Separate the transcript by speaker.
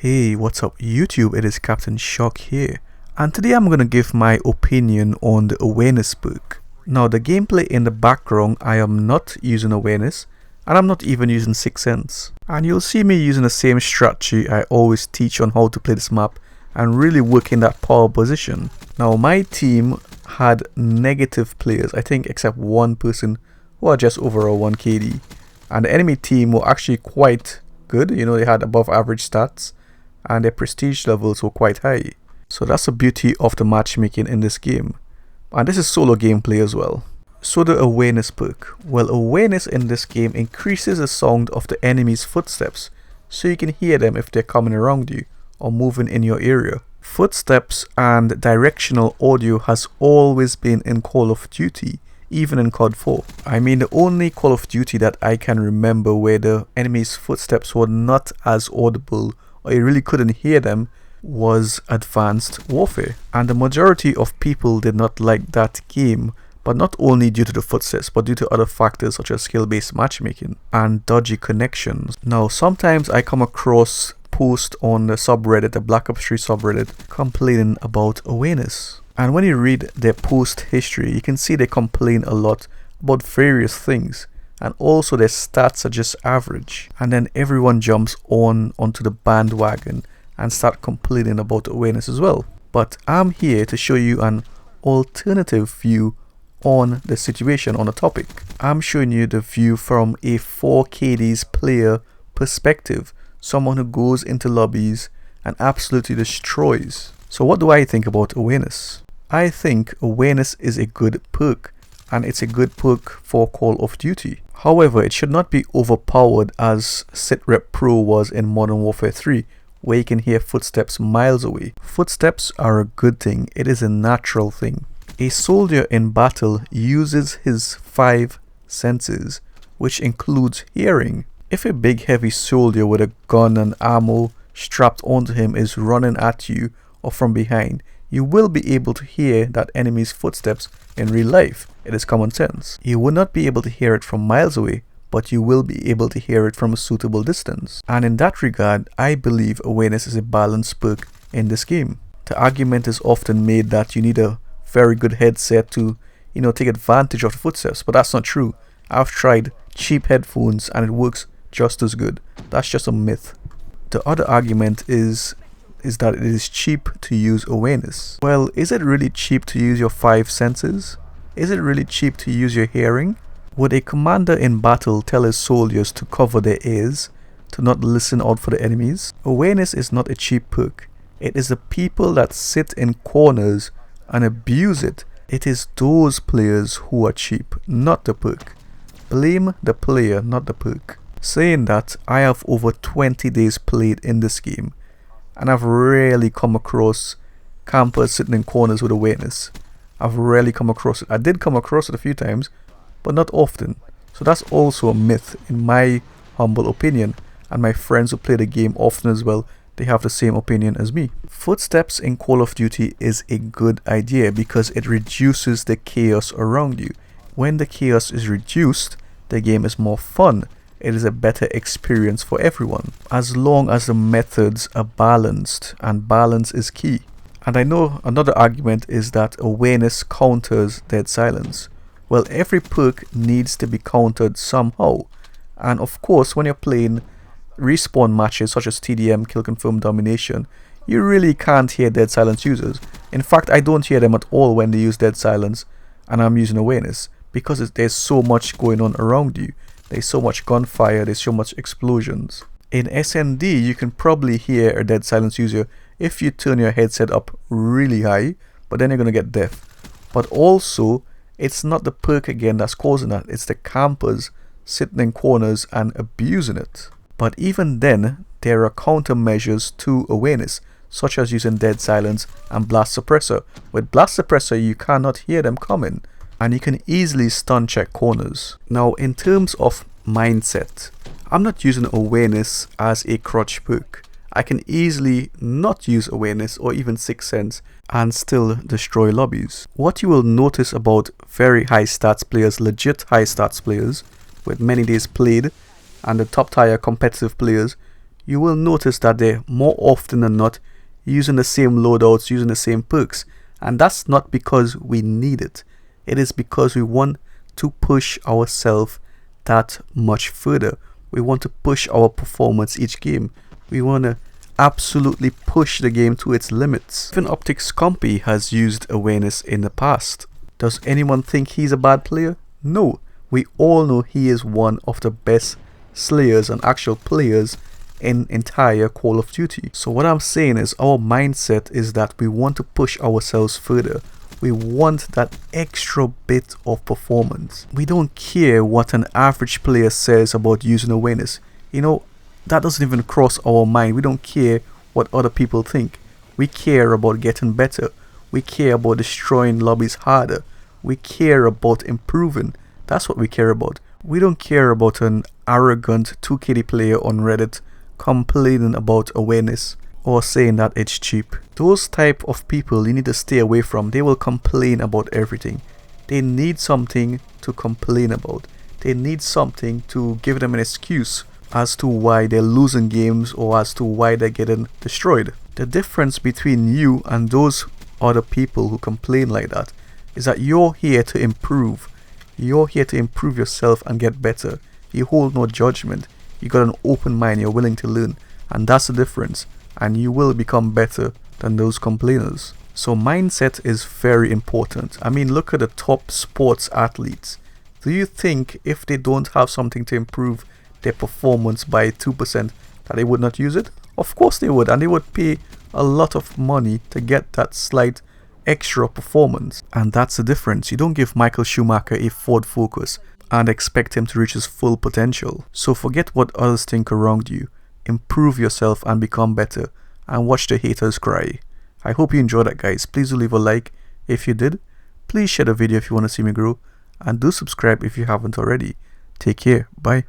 Speaker 1: Hey, what's up YouTube? It is Captain Shock here, and today I'm gonna give my opinion on the awareness perk. Now the gameplay in the background, I am not using awareness, and I'm not even using Sixth Sense. And you'll see me using the same strategy I always teach on how to play this map and really work in that power position. Now my team had negative players, I think except one person who are just over a 1 KD. And the enemy team were actually quite good, they had above average stats and their prestige levels were quite high. So that's the beauty of the matchmaking in this game. And this is solo gameplay as well. So the awareness perk. Well, awareness in this game increases the sound of the enemy's footsteps, so you can hear them if they're coming around you or moving in your area. Footsteps and directional audio has always been in Call of Duty, even in COD 4. I mean, the only Call of Duty that I can remember where the enemy's footsteps were not as audible or you really couldn't hear them was Advanced Warfare. And the majority of people did not like that game, but not only due to the footsteps, but due to other factors such as skill-based matchmaking and dodgy connections. Now, sometimes I come across posts on the subreddit, the Black Ops 3 subreddit, complaining about awareness. And when you read their post history, you can see they complain a lot about various things. And also their stats are just average. And then everyone jumps onto the bandwagon and start complaining about awareness as well. But I'm here to show you an alternative view on the situation, on the topic. I'm showing you the view from a 4 KD's player perspective. Someone who goes into lobbies and absolutely destroys. So what do I think about awareness? I think awareness is a good perk, and it's a good perk for Call of Duty. However, it should not be overpowered as Sitrep Pro was in Modern Warfare 3, where you can hear footsteps miles away. Footsteps are a good thing, it is a natural thing. A soldier in battle uses his 5 senses, which includes hearing. If a big heavy soldier with a gun and ammo strapped onto him is running at you or from behind, you will be able to hear that enemy's footsteps in real life. It is common sense. You will not be able to hear it from miles away, but you will be able to hear it from a suitable distance. And in that regard, I believe awareness is a balanced perk in this game. The argument is often made that you need a very good headset to, take advantage of the footsteps, but that's not true. I've tried cheap headphones and it works just as good. That's just a myth. The other argument is that it is cheap to use awareness. Well, is it really cheap to use your 5 senses? Is it really cheap to use your hearing? Would a commander in battle tell his soldiers to cover their ears, to not listen out for the enemies? Awareness is not a cheap perk. It is the people that sit in corners and abuse it. It is those players who are cheap, not the perk. Blame the player, not the perk. Saying that, I have over 20 days played in this game, and I've rarely come across campers sitting in corners with awareness. I've rarely come across it. I did come across it a few times, but not often. So that's also a myth in my humble opinion, and my friends who play the game often as well, they have the same opinion as me. Footsteps in Call of Duty is a good idea because it reduces the chaos around you. When the chaos is reduced, the game is more fun. It is a better experience for everyone, as long as the methods are balanced, and balance is key. And I know another argument is that awareness counters dead silence. Well, every perk needs to be countered somehow, and of course when you're playing respawn matches such as TDM, Kill Confirm Domination, you really can't hear dead silence users. In fact, I don't hear them at all when they use dead silence and I'm using awareness, because there's so much going on around you. There's so much gunfire, there's so much explosions. In SND, you can probably hear a dead silence user if you turn your headset up really high, but then you're going to get deaf. But also, it's not the perk again that's causing that, it's the campers sitting in corners and abusing it. But even then, there are countermeasures to awareness, such as using dead silence and blast suppressor. With blast suppressor, you cannot hear them coming, and you can easily stun check corners. Now, in terms of mindset, I'm not using awareness as a crutch perk. I can easily not use awareness or even Sixth Sense and still destroy lobbies. What you will notice about very high stats players, legit high stats players with many days played, and the top tier competitive players, you will notice that they're more often than not using the same loadouts, using the same perks. And that's not because we need it. It is because we want to push ourselves that much further. We want to push our performance each game. We want to absolutely push the game to its limits. Even Optics Compy has used awareness in the past. Does anyone think he's a bad player? No. We all know he is one of the best slayers and actual players in entire Call of Duty. So what I'm saying is our mindset is that we want to push ourselves further. We want that extra bit of performance. We don't care what an average player says about using awareness. You know, that doesn't even cross our mind. We don't care what other people think. We care about getting better. We care about destroying lobbies harder. We care about improving. That's what we care about. We don't care about an arrogant 2KD player on Reddit complaining about awareness or saying that it's cheap. Those type of people you need to stay away from. They will complain about everything. They need something to complain about. They need something to give them an excuse as to why they're losing games or as to why they're getting destroyed. The difference between you and those other people who complain like that is that you're here to improve. You're here to improve yourself and get better. You hold no judgment. You got an open mind. You're willing to learn. And that's the difference. And you will become better than those complainers. So mindset is very important. I mean, look at the top sports athletes. Do you think if they don't have something to improve their performance by 2% that they would not use it? Of course they would, and they would pay a lot of money to get that slight extra performance. And that's the difference. You don't give Michael Schumacher a Ford Focus and expect him to reach his full potential. So forget what others think around you. Improve yourself and become better, and watch the haters cry. I hope you enjoyed that, guys. Please do leave a like if you did. Please share the video if you want to see me grow, and do subscribe if you haven't already. Take care. Bye.